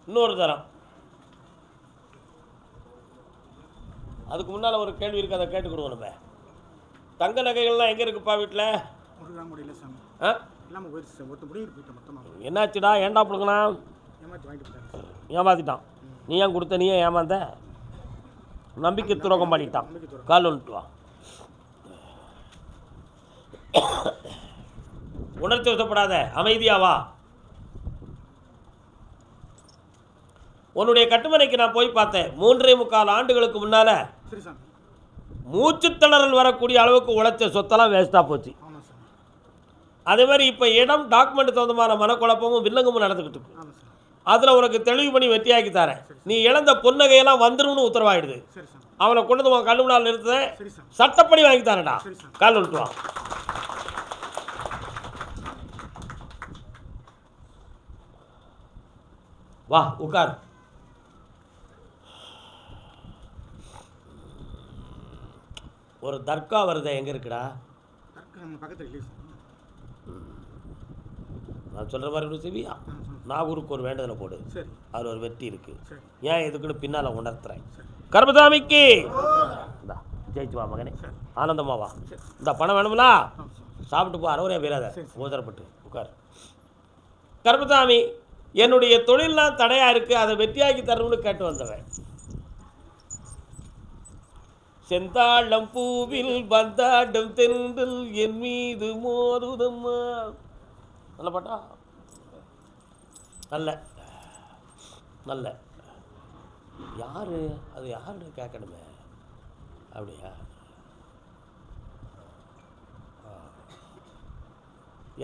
இன்னொரு தரம். அதுக்கு முன்னால் ஒரு கேள்வி இருக்குது, அதை கேட்டுக்கிடுவோம். நம்ம தங்க நகைகள்லாம் எங்கே இருக்குப்பா வீட்டில்? என்னாச்சுடா? ஏன்டா பிடுங்கண்ணா? ஏமாத்திட்டான். நீ ஏன் கொடுத்த? நீ ஏன் ஏமாந்த? நம்பிக்கை துரோகம் பண்ணிட்டான். கால் வந்துட்டு வா. உணர்ச்சி வசப்படாத, அமைதியாவா. உன்னுடைய கட்டுமனைக்கு நான் போய் பார்த்தேன். 3.25 ஆண்டுகளுக்கு முன்னால மூச்சு திணறல் வரக்கூடிய அளவுக்கு உழைச்ச சொத்தெல்லாம் வேஸ்ட்டாக போச்சு. அதே மாதிரி இப்போ இடம் டாக்குமெண்ட் சொந்தமான மனக்குழப்பமும் வில்லங்கமும் நடந்துக்கிட்டு இருக்கு. அதில் உனக்கு தெளிவு பண்ணி வெற்றியாக்கி தரேன். நீ இழந்த பொன்னகையெல்லாம் வந்துரும்னு உத்தரவாயிடுது. அவனை கொண்டு வந்து கண்ணு முன்னால் நிறுத்த சட்டப்படி வாங்கி தரேன்டா. கால் விட்டுவான். வா உட்கார். ஒரு தர்கா வருது, எங்கே இருக்குடா? நான் சொல்கிற மாதிரி செய்வியா? நாகூருக்கு ஒரு வேண்டுதலை போடு, அதில் ஒரு வெற்றி இருக்குது. ஏன் எதுக்குன்னு பின்னால் உணர்த்துறேன். கர்மசாமிக்கு இந்தா ஜெயிச்சு வா மகனே, ஆனந்தமா வா. இந்த பணம் வேணுங்களா? சாப்பிட்டு போ, அறவுரையா பேராத, ஓதரப்பட்டு உட்கார். கர்மசாமி, என்னுடைய தொழிலெலாம் தடையாக இருக்குது, அதை வெற்றியாக்கி தரணும்னு கேட்டு வந்தவன். செந்தாழம் பூவில் பந்தாடும் தென்றல் என் மீது மோதுதம்மா. நல்ல பாட்டா? நல்ல நல்ல யாரு அது? யாருன்னு கேட்கணுமே. அப்படியா?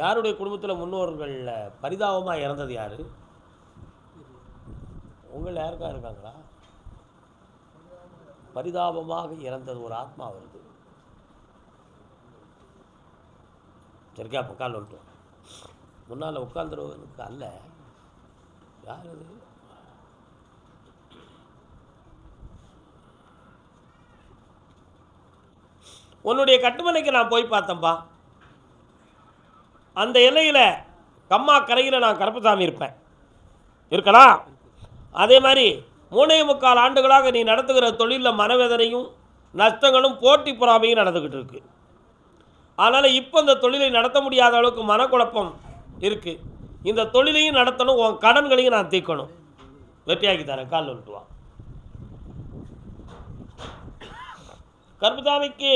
யாருடைய குடும்பத்தில் முன்னோர்களில் பரிதாபமாக இறந்தது யாரு? உங்களில் யாருக்கா இருக்காங்களா? பரிதாபமாக இறந்தது ஒரு ஆத்மா வருது. சரிக்கா? பக்கால் வந்துட்டோம். முன்னால் உட்காந்துருவதுக்கு அல்ல. யார் அது? உன்னுடைய கட்டுமனைக்கு நான் போய் பார்த்தேன்ப்பா. அந்த எல்லையில் கம்மா கரையில் நான் கருப்பசாமி இருப்பேன். இருக்கலாம். அதே மாதிரி 3.25 ஆண்டுகளாக நீ நடத்துகிற தொழிலில் மனவேதனையும் நஷ்டங்களும் போட்டி பொறாமையும் நடந்துக்கிட்டு இருக்கு. அதனால் இப்போ இந்த தொழிலை நடத்த முடியாத அளவுக்கு மனக்குழப்பம் இருக்குது. இந்த தொழிலையும் நடத்தணும், உன் கடன்களையும் நான் தீர்க்கணும். வெற்றியாக்கி தரேன். கால் விட்டுவான். கருப்பசாமிக்கு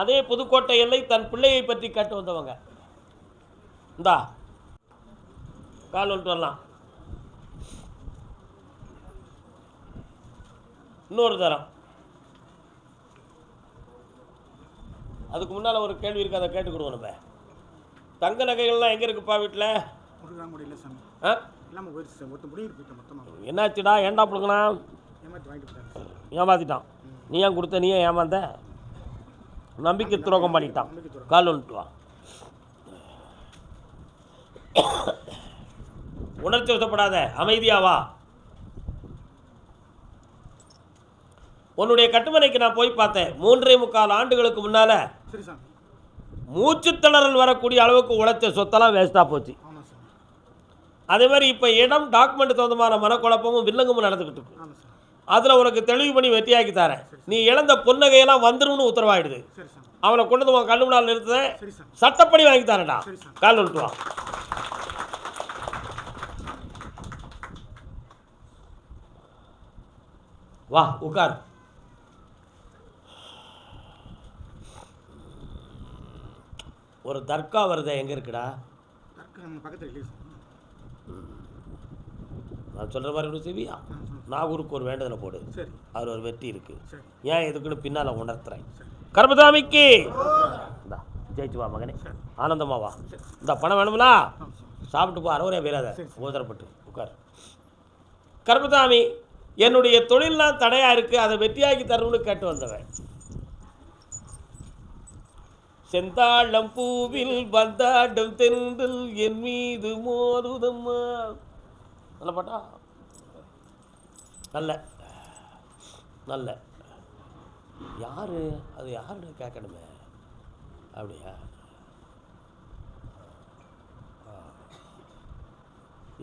அதே புதுக்கோட்டை எல்லை தன் பிள்ளையை பற்றி கேட்டு வந்தவங்க. இந்தா கால் விட்டு வரலாம். இன்னொரு தரம். அதுக்கு முன்னால் ஒரு கேள்வி இருக்குது, அதை கேட்டுக்கிடுவோம். நம்ம தங்க நகைகள்லாம் எங்கே இருக்குப்பா வீட்டில்? என்னாச்சுடா? ஏன்டா பிடுங்கண்ணா? ஏமாத்திட்டான். நீ ஏன் கொடுத்த? நீ ஏன் ஏமாந்த? நம்பிக்கை துரோகம் பண்ணிட்டான். கால் வந்துட்டு வா. உணர்ச்சி வசப்படாத, அமைதியாவா. உன்னுடைய கட்டுமனைக்கு நான் போய் பார்த்தேன். 3.25 ஆண்டுகளுக்கு முன்னால மூச்சு திணறல் வரக்கூடிய அளவுக்கு உழைச்ச சொத்தெல்லாம் வேஸ்ட்டாக போச்சு. அதே மாதிரி இப்போ இடம் டாக்குமெண்ட் சொந்தமான மனக்குழப்பமும் வில்லங்கமும் நடந்துக்கிட்டு இருக்கு. அதில் உனக்கு தெளிவு பண்ணி வெற்றியாக்கி தரேன். நீ இழந்த பொன்னகையெல்லாம் வந்துரும்னு உத்தரவாயிடுது. அவனை கொண்டு வந்து கண்ணு முன்னால் நிறுத்த சட்டப்படி வாங்கி தரேன்டா. கால் வந்துட்டு வா. வா உட்கார். ஒரு தர்கா வருது, எங்கே இருக்குடா? நான் சொல்கிற மாதிரி செய்வியா? நாகூருக்கு ஒரு வேண்டுதலை போடு, அதில் ஒரு வெற்றி இருக்குது. ஏன் எதுக்குன்னு பின்னால் உணர்த்துறேன். கர்மசாமிக்கு இந்தா ஜெயிச்சு வா மகனே, ஆனந்தமா வா. இந்த பணம் வேணுங்களா? சாப்பிட்டு போ, அறவுரையா பேராத, ஓதரப்பட்டு உட்கார். கர்மசாமி, என்னுடைய தொழிலெலாம் தடையாக இருக்குது, அதை வெற்றியாக்கி தரணும்னு கேட்டு வந்தவன். செந்தாழம் பூவில் பந்தாடும் தென்றல் என் மீது மோதுதம்மா. நல்ல பாட்டா? நல்ல நல்ல யாரு அது? யாருன்னு கேட்கணுமே. அப்படியா?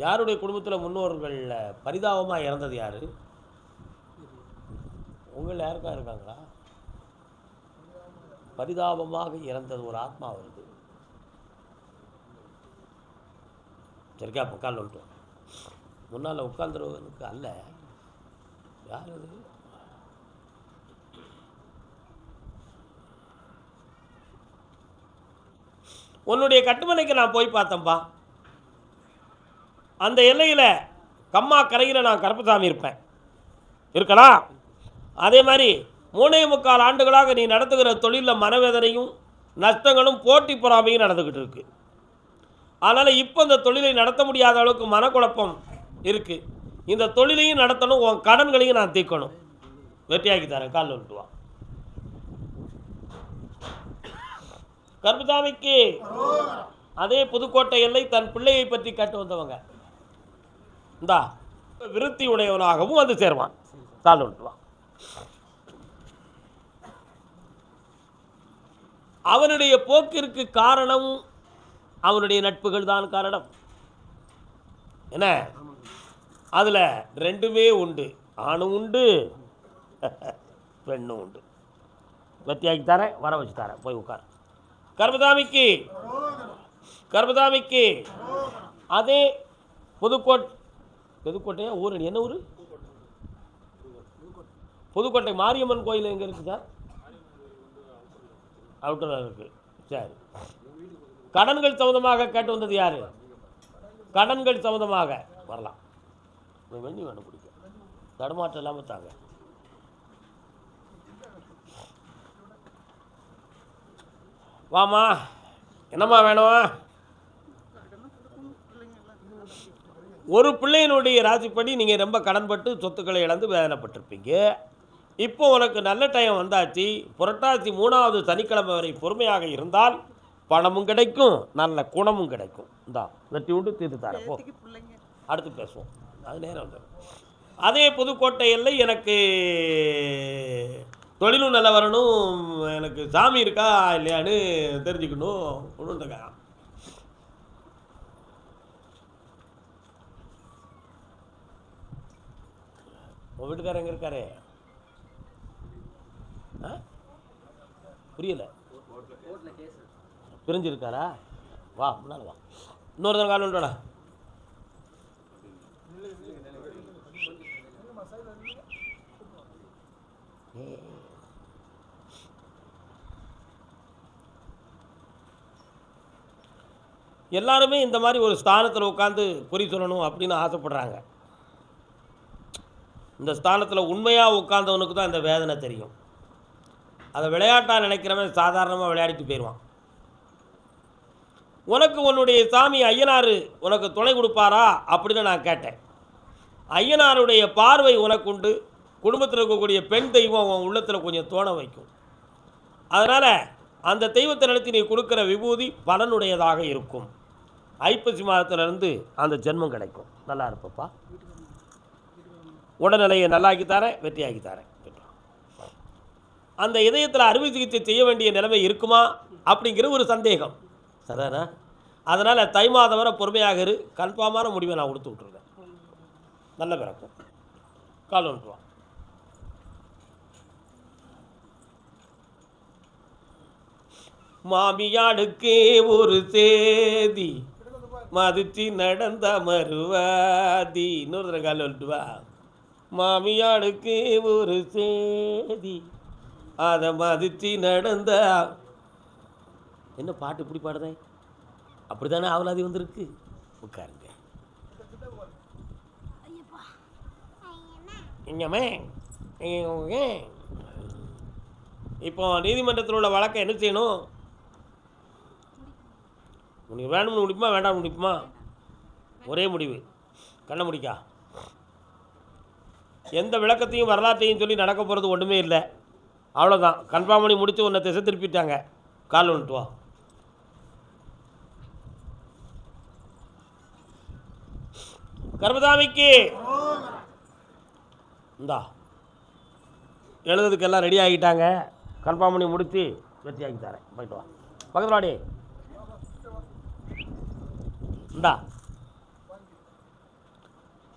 யாருடைய குடும்பத்தில் முன்னோர்கள் பரிதாபமாக இறந்தது யார்? உங்களில் யாருக்கா இருக்காங்களா? பரிதாபமாக இறந்தது ஒரு ஆத்மா வருது. சரிக்கா பக்கால் வந்துட்டோம். முன்னால் உட்காந்துருவனுக்கு அல்ல. யார் அது? உன்னுடைய கட்டுமனைக்கு நான் போய் பார்த்தேன்ப்பா. அந்த எல்லையில் கம்மா கரையில் நான் கருப்பசாமி இருப்பேன், இருக்கலாம். அதே மாதிரி 3.25 ஆண்டுகளாக நீ நடத்துகிற தொழிலில் மனவேதனையும் நஷ்டங்களும் போட்டி பொறாமையும் நடந்துக்கிட்டு இருக்கு. அதனால் இப்போ இந்த தொழிலை நடத்த முடியாத அளவுக்கு மனக்குழப்பம் இருக்குது. இந்த தொழிலையும் நடத்தணும், உன் கடன்களையும் நான் தீர்க்கணும். வெற்றியாக்கி தரேன், கால் விட்டுவா. கருப்பசாமிக்கு அதே புதுக்கோட்டை எல்லை தன் பிள்ளையை பற்றி கேட்டு வந்தவங்க இந்தா விருத்தி உடையவனாகவும் வந்து சேருவான். கால் விட்டுவான். அவனுடைய போக்கிற்கு காரணம் அவனுடைய நட்புகள் தான் காரணம். என்ன, அதில் ரெண்டுமே உண்டு, ஆணும் உண்டு பெண்ணும் உண்டு. வெத்தியாக்கி தரேன், வர வச்சு தரேன், போய் உட்கார. கருப்பசாமிக்கு அதே புதுக்கோட்டையா ஊர்? என்ன ஊர்? புதுக்கோட்டை மாரியம்மன் கோயில் எங்கே இருக்குது சார்? அவுட்டராக இருக்குது. சரி, கடன்கள் சம்மந்தமாக கேட்டு வந்தது யார்? கடன்கள் சம்மந்தமாக வரலாம். வெண்ணி வேணும் பிடிக்கும், தடுமாற்றம் இல்லாமல் தாங்க. வாமா, என்னம்மா வேணும்? ஒரு பிள்ளையினுடைய ராசிப்படி நீங்கள் ரொம்ப கடன்பட்டு சொத்துக்களை இழந்து வேதனைப்பட்டிருப்பீங்க. இப்போ உனக்கு நல்ல டைம் வந்தாச்சு. புரட்டாசி 3வது சனிக்கிழமை வரை பொறுமையாக இருந்தால் பணமும் கிடைக்கும், நல்ல குணமும் கிடைக்கும். இந்தா வெட்டி விட்டு தீர்த்து தரப்போ, அடுத்து பேசுவோம். அது நேரம் வந்து அதே புதுக்கோட்டை எல்லை எனக்கு தொழிலும் நல்லா வரணும், எனக்கு சாமி இருக்கா இல்லையான்னு தெரிஞ்சுக்கணும். ஒன்றுண்டக்கா உங்கள் வீட்டுக்காரர் எங்கே இருக்காரு? புரியல. பிரிஞ்சிருக்காரா? வா முன்னால் வா. இன்னொரு தடவை கால் வந்துடா. எல்லாருமே இந்த மாதிரி ஒரு ஸ்தானத்தில் உட்காந்து குறி சொல்லணும் அப்படின்னு ஆசைப்படுறாங்க. இந்த ஸ்தானத்தில் உண்மையாக உட்கார்ந்தவனுக்கு தான் இந்த வேதனை தெரியும். அதை விளையாட்டாக நினைக்கிறவன் சாதாரணமாக விளையாடிட்டு போயிடுவான். உனக்கு உன்னுடைய சாமி ஐயனார் உனக்கு துணை கொடுப்பாரா அப்படின்னு நான் கேட்டேன். ஐயனாருடைய பார்வை உனக்கு உண்டு. குடும்பத்தில் இருக்கக்கூடிய பெண் தெய்வம் உன் உள்ளத்தில் கொஞ்சம் தோண வைக்கும். அதனால் அந்த தெய்வத்தை நினைத்து நீ கொடுக்குற விபூதி பலனுடையதாக இருக்கும். ஐப்பசி மாதத்திலிருந்து அந்த ஜென்மம் கிடைக்கும். நல்லா இருப்பப்பா. உடல்நிலையை நல்லாக்கி தரேன், வெற்றியாக்கி தரேன். அந்த இதயத்தில் அறுவை சிகிச்சை செய்ய வேண்டிய நிலைமை இருக்குமா அப்படிங்கிற ஒரு சந்தேகம் சரிதானா? அதனால் தை மாதம் வரை பொறுமையாக இரு. கன்ஃபார்மான முடிவை நான் கொடுத்து விட்டுருக்கேன். நல்ல பிறக்கும். கால் வந்துடுவான். மாமியாடுக்கே ஒரு சேதி மதிச்சு நடந்த மறுவாதி. இன்னொரு தடவை கால் வந்துட்டு வா. மாமியாடுக்கு ஒரு சேதி அதை மதிச்சு நடந்த. என்ன பாட்டு இப்படி பாடுதே? அப்படி தானே அவலாதி வந்திருக்கு. உட்காருங்க. இப்போ நீதிமன்றத்தில் உள்ள வழக்கை என்ன செய்யணும்? உனக்கு வேணும்னு முடிப்புமா வேண்டாம்னு முடிப்புமா? ஒரே முடிவு. கண்ண முடிக்கா. எந்த விளக்கத்தையும் வரலாற்றையும் சொல்லி நடக்க போகிறது ஒன்றுமே இல்லை. அவ்வளோதான். கன்ஃபார்ம் பண்ணி முடித்து உன்னை திசை திருப்பிட்டாங்க. கால் வந்துட்டு வா. கருப்பசாமிக்கு இந்தா எழுதுறதுக்கு எல்லாம் ரெடி ஆகிட்டாங்க. கன்ஃபார்ம் பண்ணி முடித்து வெற்றி ஆக்கி தரேன். போயிட்டு வா. பக்கத்தில் வாடி. இந்தா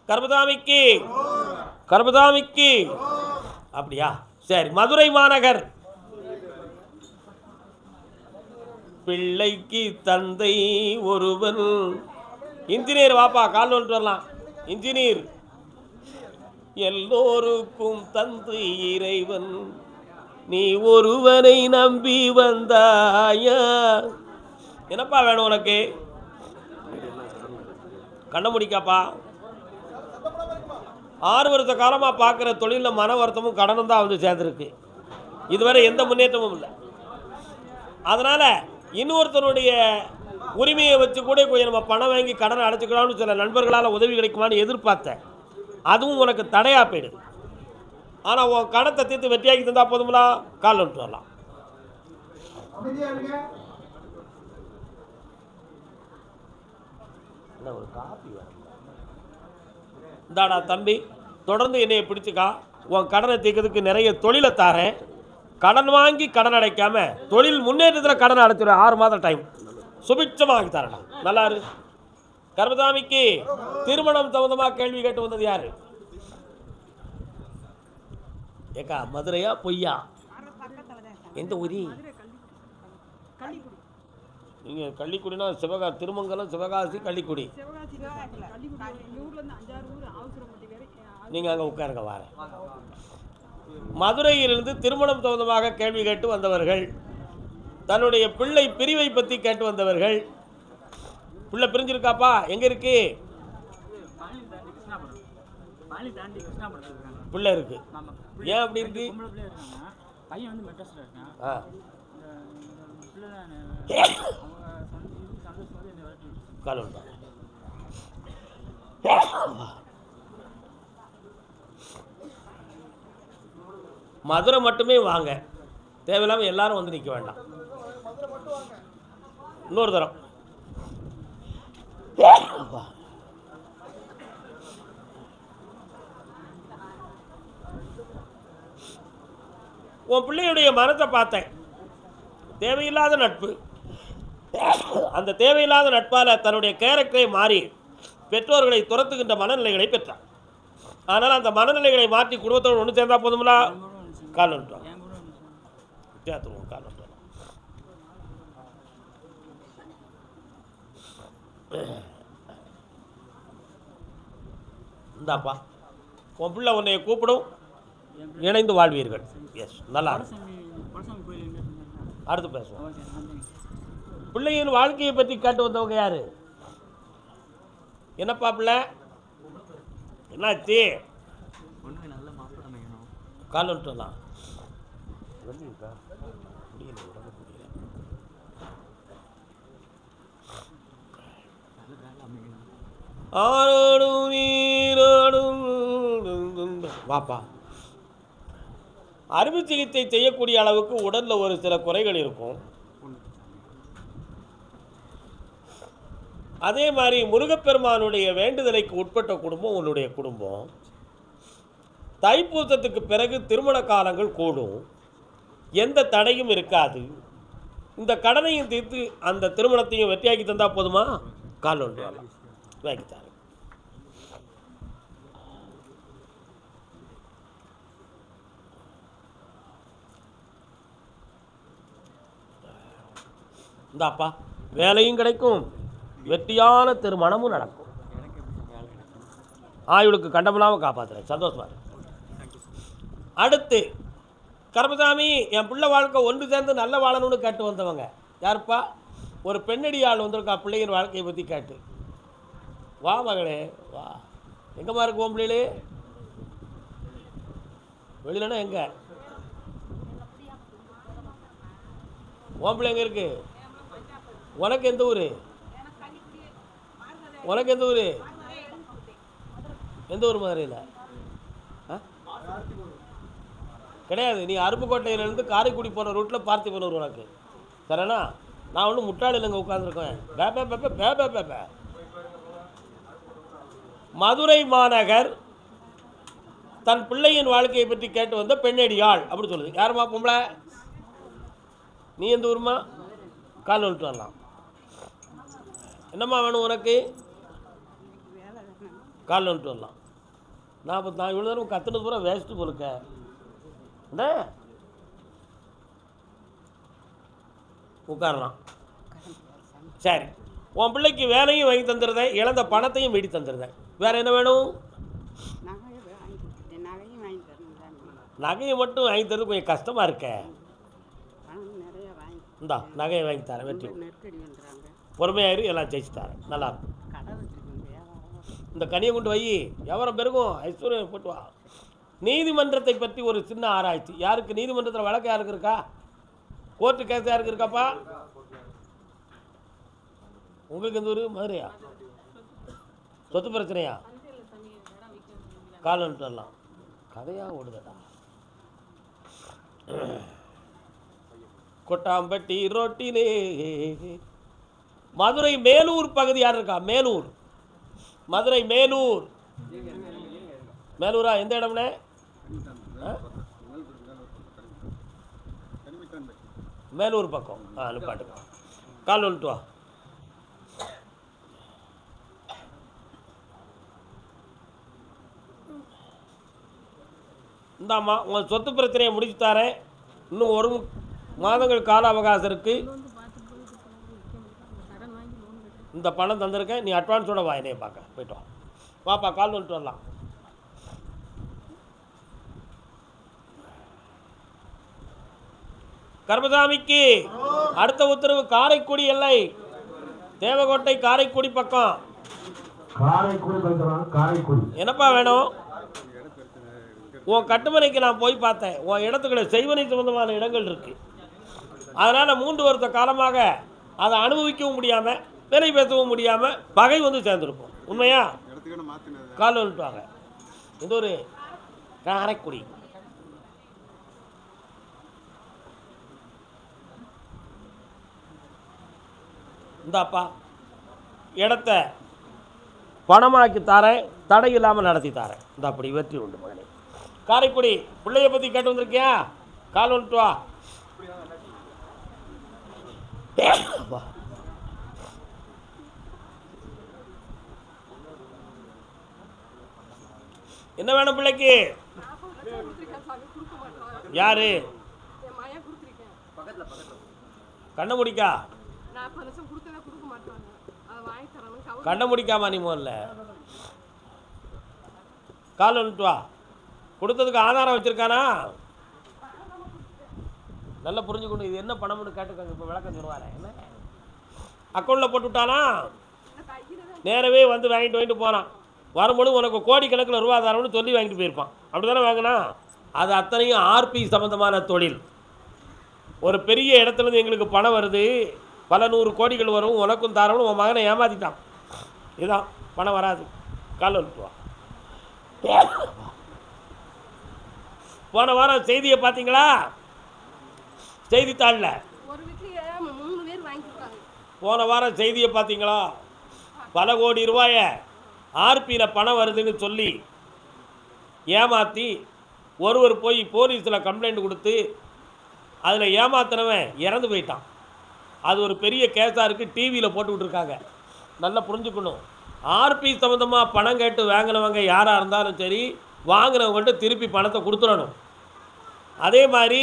கர்பதாமிக்கு கர்பதாமிக்கு. அப்படியா? சரி. மதுரை மாநகர். பிள்ளைக்கு தந்தை ஒருவன். இன்ஜினியர் வாப்பா, கால் வந்துட்டு வரலாம். இன்ஜினியர். எல்லோருக்கும் தந்தை இறைவன், நீ ஒருவனை நம்பி வந்தாயா. என்னப்பா வேணும் உனக்கு? கண்ண முடிக்காப்பா. 6 வருஷ காலமாக பார்க்குற தொழிலில் மன வருத்தமும் கடனும் தான் வந்து சேர்ந்துருக்கு. இதுவரை எந்த முன்னேற்றமும் இல்லை. அதனால் இன்னொருத்தருடைய உரிமையை வச்சு கூட கொஞ்சம் நம்ம பணம் வாங்கி கடனை அடைச்சிக்கலாம்னு சில நண்பர்களால் உதவி கிடைக்குமான்னு எதிர்பார்த்தேன். அதுவும் உனக்கு தடையாக போயிடுது. ஆனால் உன் கடத்தை தீர்த்து வெற்றியாக்கி தந்தால் போதுங்களா? கால் வந்துட்டு வரலாம். ஒரு காப்பி வர இந்தாடா தம்பி, தொடர்ந்து என்னையை பிடிச்சிக்கா. உன் கடனை தீர்க்கிறதுக்கு நிறைய தொழிலை தாரேன். கடன் வாங்கி கடன் அடைக்காம தொழில் முன்னேற்றத்தில் கடன் அடைச்சிடும். 6 மாதம் டைம் சுபிட்சமாக தரேன். நல்லா இரு. கர்பதாமிக்கு திருமணம் சம்பந்தமாக கேள்வி கேட்டு வந்தது யாரு? ஏக்கா மதுரையா பொய்யா? எந்த ஊரி? நீங்கள் கள்ளிக்குடினா திருமங்கலம், சிவகாசி, கள்ளிக்குடி. நீங்கள் அங்கே உட்காருங்க, வாரேன். மதுரையிலிருந்து திருமணம் சம்பந்தமாக கேள்வி கேட்டு வந்தவர்கள், தன்னுடைய பிள்ளை பிரிவை பற்றி கேட்டு வந்தவர்கள். பிள்ளை பிரிஞ்சிருக்காப்பா? எங்கே இருக்கு? பிள்ளை இருக்கு. ஏன் அப்படி இருக்கு? மதுரை மட்டுமே வாங்க, தேவையில்லாமல் எல்லாரும் வந்து நிற்க வேண்டாம். இன்னொரு தரம் உன் பிள்ளையுடைய மனத்தை பார்த்தேன். தேவையில்லாத நட்பு. அந்த தேவையில்லாத நட்பால் தன்னுடைய கேரக்டரை மாறி பெற்றோர்களை துரத்துகின்ற மனநிலைகளை பெற்றார். ஆனால் அந்த மனநிலைகளை மாற்றி குடும்பத்தோடு ஒன்று சேர்ந்தா போதுங்களா? கால் வந்துட்டோம். சேர்த்துருவோம். கால் வந்துட்டோம். இந்தாப்பா, உன் பிள்ளை உன்னைய கூப்பிடும், இணைந்து வாழ்வீர்கள். எஸ், நல்லா. அடுத்து பேசுவோம். பிள்ளையின் வாழ்க்கையை பற்றி கேட்டு வந்தவங்க யாரு? என்னப்பா பிள்ளை, என்னாச்சு? கால் வந்துட்டலாம். ஆரோடும் நீரோடும் வாப்பா. அறுவை சிகிச்சை செய்யக்கூடிய அளவுக்கு உடலில் ஒரு சில குறைகள் இருக்கும். அதே மாதிரி முருகப்பெருமானுடைய வேண்டுதலைக்கு உட்பட்ட குடும்பம் உன்னுடைய குடும்பம். தைப்பூசத்துக்கு பிறகு திருமண காலங்கள் கூடும், எந்த தடையும் இருக்காது. இந்த கடனையும் தீர்த்து அந்த திருமணத்தையும் வெற்றியாக்கி தந்தால் போதுமா? கால் ஒன்று வாங்கித்தாரு. இந்தாப்பா, வேலையும் கிடைக்கும், வெற்றியான திருமணமும் நடக்கும். ஆயுளுக்கு கண்டமில்லாமல் காப்பாற்றுறேன். சந்தோஷமா. அடுத்து கர்பதாமி, என் பிள்ளை வாழ்க்கை ஒன்று சேர்ந்து நல்ல வாழணும்னு கேட்டு வந்தவங்க யாருப்பா? ஒரு பெண்ணடி ஆள் வந்திருக்கா பிள்ளையின் வாழ்க்கையை பற்றி கேட்டு. வா மகளே வா. எங்கம்மா இருக்கு உன் பிள்ளைகளே? வெளியிலன்னா எங்கே? உன் பிள்ளை எங்கே இருக்கு? உனக்கு எந்த ஊர்? உனக்கு எந்த ஊர்? எந்த ஊர்? மதுரையில் கிடையாது. நீ அருப்புக்கோட்டையிலேருந்து காரைக்குடி போகிற ரூட்டில் பார்த்திபனூர் உனக்கு. சரிண்ணா? நான் ஒன்றும் முட்டாளில் இங்கே உட்காந்துருக்கேன். பேப்பே பேப்பே பேப்பே பேப்பே. மதுரை மாநகர் தன் பிள்ளையின் வாழ்க்கையை பற்றி கேட்டு வந்த பெண்ணடியாள் அப்படி சொல்லுது. யாருமா பொம்பளை? நீ எந்த ஊருமா? கால் வந்துட்டு வரலாம். என்னம்மா வேணும் உனக்கு? காலில் வந்துட்டு வரலாம். நான் இவ்வளோ நேரம் கற்றுனது பூரா வேஸ்ட்டு போலுக்க. இந்த உட்காரலாம். சரி, உன் பிள்ளைக்கு வேலையும் வாங்கி தந்துடுறேன், இழந்த பணத்தையும் மீடி தந்துடுறேன். வேறு என்ன வேணும்? நகையை மட்டும் வாங்கி தரது கொஞ்சம் கஷ்டமாக இருக்க. இந்தா நகையை வாங்கி தரேன், வெற்றி பொறுமையாயிரு, எல்லாம் ஜெயிச்சு தரேன். நல்லாயிருக்கும். இந்த கனியை கொண்டு வை, எவரம் பெருகும், ஐஸ்வர்யம் போட்டு வா. நீதிமன்றத்தை பற்றி ஒரு சின்ன ஆராய்ச்சி. யாருக்கு நீதிமன்றத்தில் வழக்கு யாருக்கு இருக்கா? கோர்ட்டு கேஸ் யாருக்கு இருக்காப்பா? உங்களுக்கு எந்த ஊர்? மதுரையா? சொத்து பிரச்சனையா? கால் வந்துட்டு வரலாம். கதையாக ஓடுதடா. கொட்டாம்பட்டி ரோட்டிலே. மதுரை மேலூர் பகுதி யார் இருக்கா? மேலூர், மதுரை மேலூர். மேலூரா? எந்த இடம்னே? மேலூர் பக்கம். நிப்பாட்டு. கால் வந்துட்டு வா. இந்தாம்மா உங்கள் சொத்து பிரச்சனையை முடிச்சு தரேன். இன்னும் 1 மாதங்கள் கால அவகாசம் இருக்குது. இந்த பணம் தந்திருக்கேன், நீ அட்வான்ஸோட வா, என்னைய பார்க்க போய்ட்டு வா. வாப்பா, கால் வந்துட்டு வரலாம். கர்மசாமிக்கு அடுத்த உத்தரவு காரைக்குடி எல்லை, தேவகோட்டை காரைக்குடி பக்கம். என்னப்பா வேணும்? உன் கட்டுமனைக்கு நான் போய் பார்த்தேன். உன் இடத்துக்குள்ள செய்வனை சம்பந்தமான இடங்கள் இருக்குது. அதனால் 3 வருஷ காலமாக அதை அனுபவிக்கவும் முடியாமல், விலை பேசவும் முடியாமல், பகை வந்து சேர்ந்துருப்போம். உண்மையா? கால் வந்துட்டுவாங்க. இது ஒரு காரைக்குடி. இந்தாப்பா இடத்த பணமாக்கி தாரேன், தடை இல்லாமல் நடத்தி தாரேன். இந்த அப்படி வெற்றி உண்டு மகனே. காரைக்குடி பிள்ளைய பற்றி கேட்டு வந்திருக்கியா? கால் வந்துட்டு வா. என்ன வேணும் பிள்ளைக்கு? யாரு? கண்ண முடிக்கா? கண்ண முடிக்காமா நீ முதல்ல கால் வந்துட்டு வா. கொடுத்ததுக்கு ஆதாரம் வச்சிருக்கானா? நல்லா புரிஞ்சுக்கணும். இது என்ன பணம்னு கேட்டுக்கோங்க. இப்போ விளக்கம் சொல்லுவாரு. என்ன அக்கௌண்ட்டில் போட்டு விட்டானா? நேரவே வந்து வாங்கிட்டு போனான். வரும்போது உனக்கு கோடிக்கணக்கில் ரூபா தரம்னு சொல்லி வாங்கிட்டு போயிருப்பான். அப்படி தானே வாங்கினா? அது அத்தனையும் ஆர்பி சம்மந்தமான தொழில். ஒரு பெரிய இடத்துலேருந்து எங்களுக்கு பணம் வருது, பல 100 கோடிகள் வரும், உனக்கும் தரம்னு உன் மகனை ஏமாற்றிட்டான். இதுதான், பணம் வராது. கால் வந்துட்டு வா. போன வாரம் செய்தியை பார்த்தீங்களா? செய்தித்தாளில் போன வாரம் செய்தியை பார்த்தீங்களா? பல கோடி ரூபாயை ஆர்பியில் பணம் வருதுன்னு சொல்லி ஏமாற்றி ஒருவர் போய் போலீஸில் கம்ப்ளைண்ட் கொடுத்து அதில் ஏமாத்தினவன் இறந்து போயிட்டான். அது ஒரு பெரிய கேஸாக இருக்குது. டிவியில் போட்டு விட்ருக்காங்க. நல்லா புரிஞ்சுக்கணும். ஆர்பி சம்மந்தமாக பணம் கேட்டு வாங்கினவங்க யாராக இருந்தாலும் சரி, வாங்கினவங்கள்ட்ட திருப்பி பணத்தை கொடுத்துடணும். அதே மாதிரி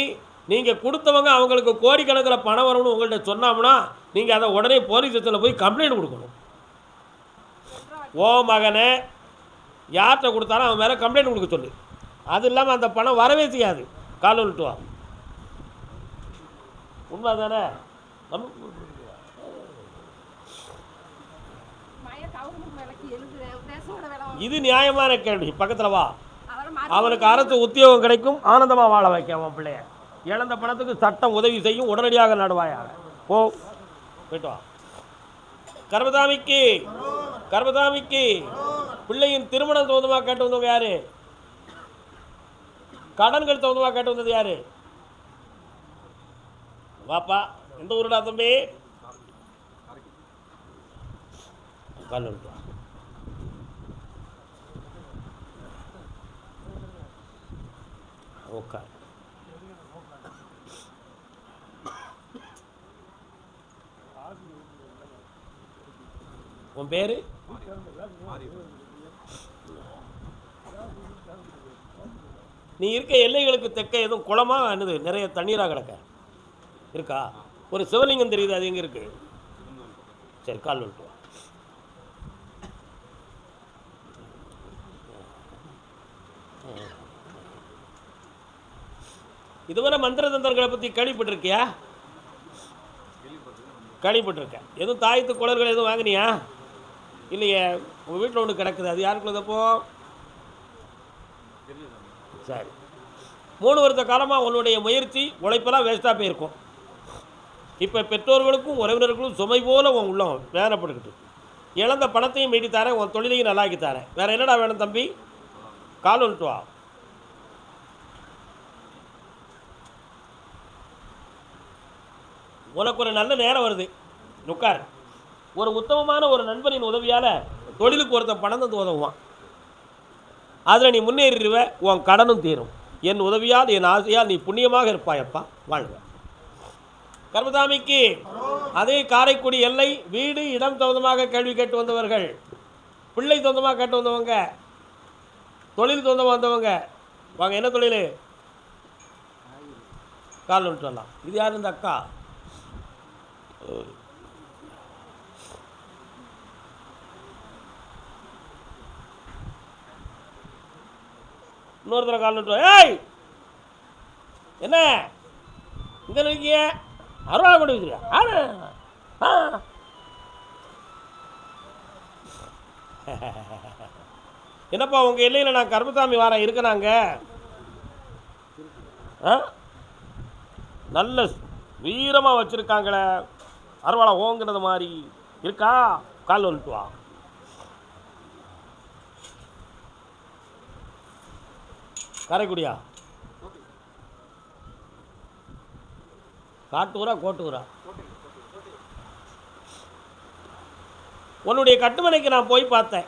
நீங்கள் கொடுத்தவங்க அவங்களுக்கு கோடிக்கணக்கில் பணம் வரணும்னு உங்கள்கிட்ட சொன்னோம்னா நீங்கள் அதை உடனே போலீஸ் ஸ்டேஷனில் போய் கம்ப்ளைண்ட் கொடுக்கணும். ஓ மகனை யார்கிட்ட கொடுத்தாலும் அவன் மேலே கம்ப்ளைண்ட் கொடுக்க சொல்லு. அது இல்லாமல் அந்த பணம் வரவே செய்யாது. கால் வந்துட்டு வா. உண்மை தானே? இது நியாயமான கேள்வி. பக்கத்தில் வா. அவனுக்கு அரசு உத்தியோகம் கிடைக்கும், ஆனந்தமாக வாழ வைக்க அவன் பிள்ளைய. இழந்த பணத்துக்கு சட்டம் உதவி செய்யும், உடனடியாக நடுவாயாக. போ, போயிட்டு வா. கர்மசாமிக்கு கர்மசாமிக்கு பிள்ளையின் திருமணம் தகுந்தமாக கேட்டு வந்தவங்க யாரு? கடன்கள் தகுந்தமாக கேட்டு வந்தது யாரு? வாப்பா. எந்த ஊருடா தம்பி? கல்லூரி. ஓகே. உன் பேரு? நீ இருக்க எல்லைகளுக்கு தெற்க எதுவும் குளமாக என்னது நிறைய தண்ணீராக கிடக்க இருக்கா? ஒரு சிவலிங்கம் தெரியுது, அது எங்கே இருக்குது? சரி, கால் விட்டு வா. இதுவரை மந்திர தந்திரங்களை பற்றி கேள்விப்பட்டிருக்கியா? கேள்விப்பட்டிருக்கேன். எதுவும் தாயத்து குளர்கள் எதுவும் வாங்கினியா? இல்லையே. உங்கள் வீட்டில் ஒன்று கிடக்குது, அது யாருக்குள்ளதப்போ? சரி, 3 வருஷ காலமாக உன்னுடைய முயற்சி உழைப்பெல்லாம் வேஸ்ட்டாக போயிருக்கும். இப்போ பெற்றோர்களுக்கும் உறவினர்களுக்கும் சுமை போல உன் உள்ளம் வேதனைப்பட்டுக்கிட்டு, இழந்த பணத்தையும் மீட்டி தரேன், உன் தொழிலையும் நல்லாக்கி தரேன். வேறு என்னடா வேணும் தம்பி? கால் வந்துட்டு வா. உனக்கு ஒரு நல்ல நேரம் வருது, உட்கார். ஒரு உத்தமமான ஒரு நண்பனின் உதவியால் தொழிலுக்கு ஒருத்தன் பணம் தந்து உதவுவான். அதில் நீ முன்னேறிடுவ, உன் கடனும் தீரும். என் உதவியால் என் ஆசையால் நீ புண்ணியமாக இருப்பாயப்பா, வாழ்க. கர்மசாமிக்கு அதே காரைக்குடி எல்லை வீடு இடம் சொந்தமாக கேள்வி கேட்டு வந்தவர்கள், பிள்ளை சொந்தமாக கேட்டு வந்தவங்க, தொழில் சொந்தமாக வந்தவங்க வாங்க. என்ன தொழில்? கால் வந்துட்டு வரலாம். இது யார்? இந்த அக்கா. இன்னொருத்தர கால் வந்துட்டு. ஏய், என்ன இங்கே இருக்கிய? அருவா கொண்டு வைக்கிறியா? என்னப்பா உங்கள் எல்லையில் நான் கர்மசாமி வாரம் இருக்கனாங்க. நல்ல வீரமாக வச்சுருக்காங்களே, அருவாளை ஓங்குறது மாதிரி இருக்கா? கால் வந்துட்டு வா. காரைக்குடியா? காட்டூரா கோட்டூரா? உன்னுடைய கட்டுமனைக்கு நான் போய் பார்த்தேன்.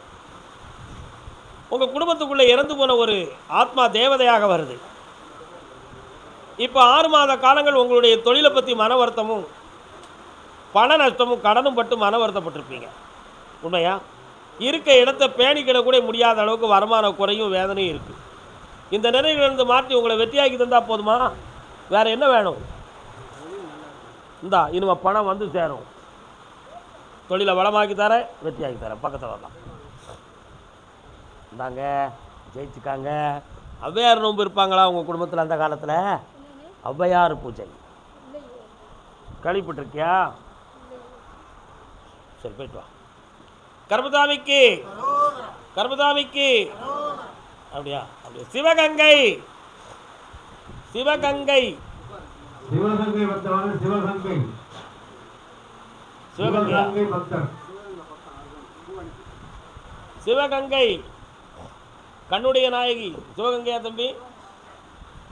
உங்கள் குடும்பத்துக்குள்ளே இறந்து போன ஒரு ஆத்மா தேவதையாக வருது. இப்போ 6 மாத காலங்கள் உங்களுடைய தொழிலை பற்றி மன வருத்தமும் பண நஷ்டமும் கடனும் பட்டு மன வருத்தப்பட்டிருப்பீங்க. உண்மையா? இருக்க இடத்தை பேணிக்கிட கூட முடியாத அளவுக்கு வருமான குறையும் வேதனையும் இருக்குது. இந்த நிலையிலிருந்து மாற்றி உங்களை வெற்றியாக்கி தந்தால் போதுமா? வேறு என்ன வேணும்? இந்தா இனிமே பணம் வந்து சேரும். தொழிலை வளமாக்கி தரேன், வெற்றியாக்கி தரேன். பக்கத்தில் வரலாம். இந்தாங்க, ஜெயிச்சுக்காங்க. ஔவையார் நோன்பு இருப்பாங்களா உங்கள் குடும்பத்தில் அந்த காலத்தில்? ஔவையார் பூஜை கேள்விப்பட்டிருக்கியா? சரி, போயிட்டு வா. கர்மசாமிக்கு கர்மசாமிக்கு அப்படியா? அப்படியா? சிவகங்கை சிவகங்கை சிவகங்கை பக்தர். சிவகங்கை சிவகங்கை பக்தர். சிவகங்கை கண்ணுடைய நாயகி சிவகங்கையா தம்பி?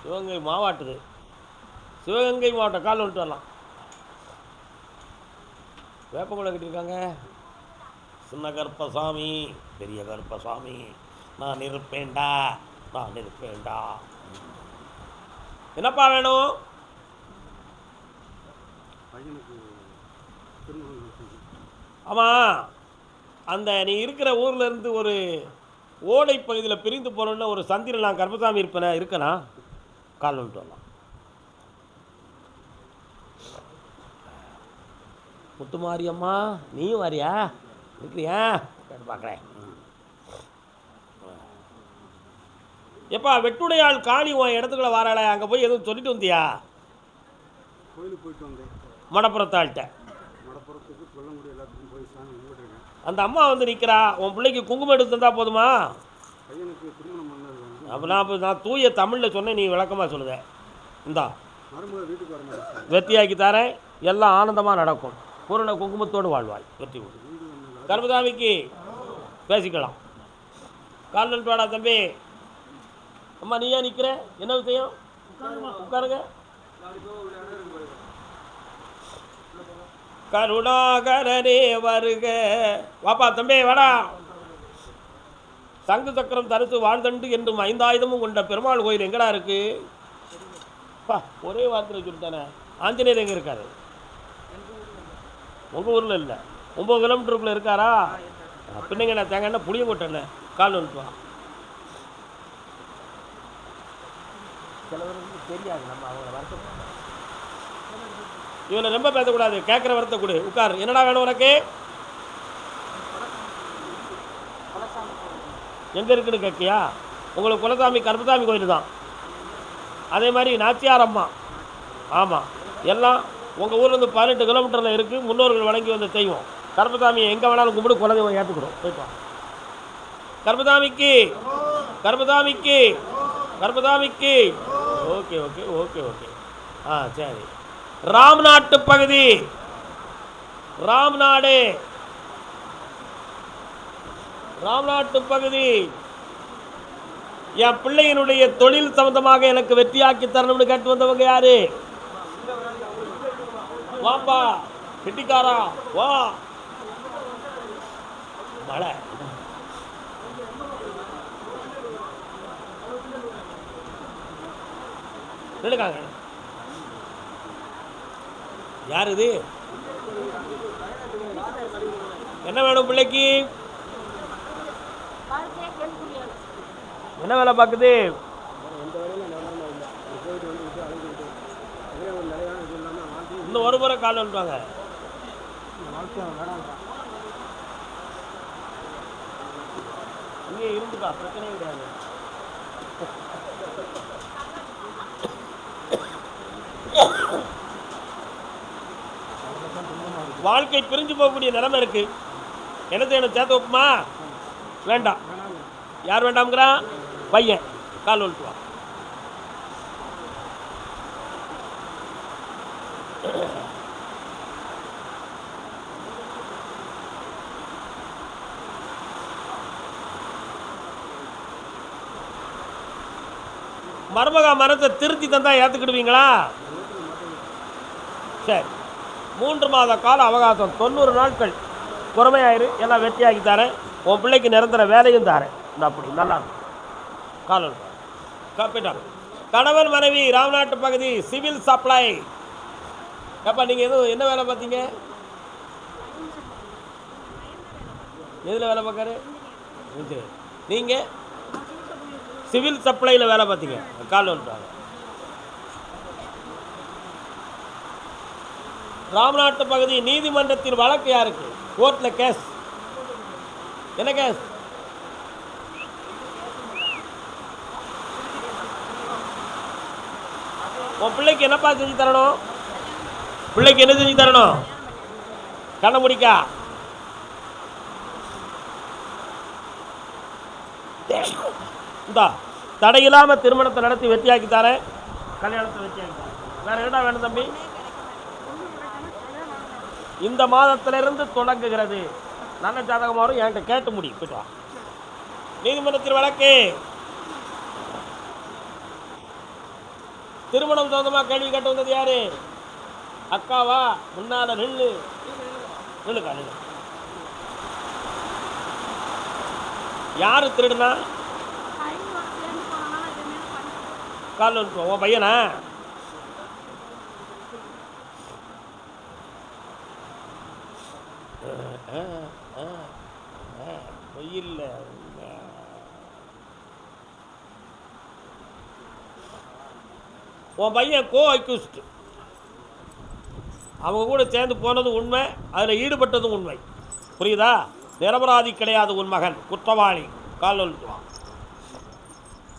சிவகங்கை மாவட்டது. சிவகங்கை மாவட்டம். கால் வந்துட்டு வரலாம். வேப்பங்குளம் கட்டியிருக்காங்க. சின்ன கருப்பசாமி, பெரிய கருப்பசாமி, நான் இருப்பேன்டா, நான் இருப்பேன்டா. என்னப்பா வேணும்? ஆமாம், அந்த நீ இருக்கிற ஊர்லேருந்து ஒரு ஓடை பகுதியில் பிரிந்து போனோன்னு ஒரு சந்தியில் நான் கருப்பசாமி இருப்பேனே, இருக்கனா? கால் வந்துட்டு வரலாம். முத்துமாரியம்மா, நீயும் வாரியா? இருக்கிறியா? பார்க்குறேன். எப்பா வெட்டுடையாள் காணி உன் இடத்துக்குள்ள வாராள, அங்கே போய் எதுவும் சொல்லிட்டு வந்தியா? கோயிலுக்கு போயிட்டு வந்தேன். மடப்புறத்தாள்கிட்ட. மடப்புறத்துக்கு கொல்லங்குடி எல்லாத்துக்கும் போய் சாமி கும்பிட்டுருக்கேன். அந்த அம்மா வந்து நிற்கிறா. உன் பிள்ளைக்கு குங்குமம் எடுத்து தந்தா போதுமா? பையனுக்கு திருமணம் பண்ணது. அப்போ நான் தூய தமிழில் சொன்னேன், நீ விளக்கமாக சொல்லுத. இந்தா மருமக வீட்டுக்கு வர மாட்டேன். வெற்றியாக்கி தரேன், எல்லாம் ஆனந்தமாக நடக்கும். பூரண குங்குமத்தோடு வாழ்வாய். வெற்றி கொடு. கர்மசாமிக்கு பேசிக்கலாம். கால் நின்று வாடா தம்பி. அம்மா நீ ஏன் நிற்கிற? என்ன விஷயம்? உட்காருங்க. கருணாகரனே வருக. வாப்பா தம்பி வாடா. சங்கு சக்கரம் தரித்து வாழ்தண்டு என்றும் 5 ஆயுதமும் கொண்ட பெருமாள் கோயில் எங்கடா இருக்கு? ஒரே வார்த்தை சொல்லிட்டானே. ஆஞ்சநேயர் எங்கே இருக்காரு? உங்கள் ஊரில் இல்லை, 9 கிலோமீட்டருக்குள்ளே இருக்காரா? பின்னுங்க நான் தேங்கன்னா புளிய கொட்டேன்னு. கால் வந்துட்டு வா. சிலவருக்கு தெரியாது, நம்ம அவங்கள வருத்தம் இவனை ரொம்ப பேசக்கூடாது, கேட்குற வரத்தை கொடு. உட்கார். என்னடா வேணும் உனக்கு? எங்கே இருக்குன்னு கேட்கியா? உங்களுக்கு குலசாமி கருப்பசாமி கோயில் தான். அதே மாதிரி நாச்சியார் அம்மா, ஆமாம், எல்லாம் உங்கள் ஊர்லேருந்து 18 கிலோமீட்டரில் இருக்குது. முன்னோர்கள் வழங்கி வந்த தெய்வம். கருப்பசாமியை எங்கே வேணாலும் கும்பிடு, குலதெய்வம் ஏற்றுக்கிடும். போய்ப்பா. கருப்பசாமிக்கு, கருப்பசாமிக்கு, கருப்பசாமிக்கு. Okay okay okay okay. சரி. ராம்நாட்டு பகுதி, ராம்நாடு, ராம்நாட்டு பகுதி. என் பிள்ளையினுடைய தொழில் சம்பந்தமாக எனக்கு வெற்றியாக்கி தரணும்னு கேட்டு வந்தவங்க யாரு? வாப்பா கெட்டிக்காரா, வா. மழை நினைக்காங்க. யார் இது? என்ன வேணும் பிள்ளைக்கு? என்ன வேலை பார்க்குது? இன்னும் ஒரு முறை கால் வந்துட்டாங்க. இங்கே இருந்துக்கா, பிரச்சனையே கிடையாது. வாழ்க்கை பிரிஞ்சு போகக்கூடிய நிலைமை இருக்கு. என்ன செய்யணும்? சேர்த்து வைப்புமா? வேண்டாம். யார் வேண்டாம்ங்கிறா? பையன். கால் ஒழுத்துவா. மருமகா மனத்தை திருத்தி தந்தா ஏற்றுக்கிடுவீங்களா? சரி. 3 மாத கால அவகாசம், 90 நாட்கள் பொறுமையாயிரு, எல்லாம் வெற்றியாக்கி தரேன். உன் பிள்ளைக்கு நிரந்தர வேலையும் தரேன். அப்படி நல்லா கால காப்பிட்டாங்க. கணவன் மனைவி, ராம்நாட்டு பகுதி, சிவில் சப்ளை. அப்பா நீங்கள் எதுவும் என்ன வேலை பார்த்தீங்க? எதில் வேலை பார்க்காரு? நீங்கள் சிவில் சப்ளையில் வேலை பார்த்தீங்க. கால் வந்துட்டாங்க. ராம்நாட்டு பகுதி நீதிமன்றத்தின் வழக்கு யாருக்கு? கோர்ட்டில் கேஸ். என்ன கேஸ்? உன் பிள்ளைக்கு என்னப்பா செஞ்சு தரணும்? பிள்ளைக்கு என்ன செஞ்சு தரணும்? கண்ண முடிக்கா. இந்தா தடையில்லாமல் திருமணத்தை நடத்தி வெற்றியாக்கி தரேன். கல்யாணத்தை வெற்றியாக்கி தரேன். வேற என்ன வேணும் தம்பி? இந்த மாதத்திலிருந்து தொடங்குகிறது. நல்ல ஜாதகமாக வரும். என்கிட்ட கேட்டு முடியும். போய்ட்டு வா. நீதிமன்றத்தில் வழக்கு. திருமணம் சொந்தமாக கேள்வி கேட்டு வந்தது யாரு? அக்காவா? முன்னால நில்லு. நில்லுக்கா, நில்லு. யாரு திருடுனா? கால் வந்து உன் பையனா? பொய்யில்ல. உன் பையன் கோ அக்யூஸ்ட். அவங்க கூட சேர்ந்து போனதும் உண்மை, அதில் ஈடுபட்டதும் உண்மை. புரியுதா? நிரபராதி கிடையாது உன் மகன், குற்றவாளி. கால் வந்துட்டுவான்.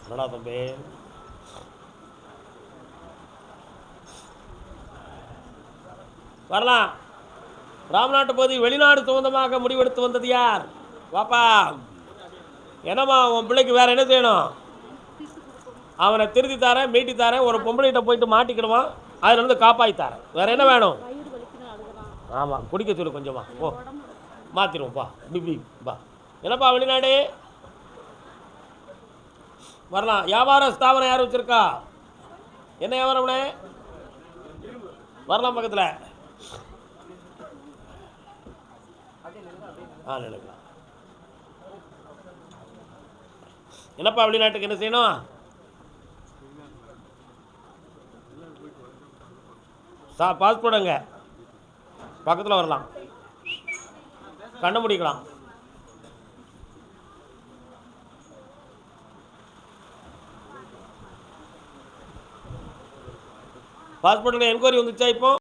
என்னடா தம்பி? வரலாம். ராம்நாட்டு பகுதி வெளிநாடு சொந்தமாக முடிவெடுத்து வந்தது யார்? வாப்பா. என்னம்மா உன் பிள்ளைக்கு வேறு என்ன செய்யணும்? அவனை திருத்தி தரேன், மீட்டி தரேன். ஒரு பொம்பளைகிட்ட போயிட்டு மாட்டிக்கிடுவான், அதுலேருந்து காப்பாற்றி தரேன். வேறு என்ன வேணும்? ஆமாம், குடிக்க சொல்லு கொஞ்சமா. ஓ, மாற்றிடுவோம்ப்பா. பிபி பா. என்னப்பா வெளிநாடு? வரலாம். வியாபார ஸ்தாபனம் யார் வச்சுருக்கா? என்ன வியாபாரம்னே? வரலாம் பக்கத்தில். நினைக்கலாம். என்னப்பா வெளிநாட்டுக்கு என்ன செய்யணும்? பாஸ்போர்ட்டுங்க பக்கத்தில் வரலாம். கண்ண முடிக்கலாம். ஹாஸ்பிட்டலில் என்கொயரி வந்துச்சா இப்போ?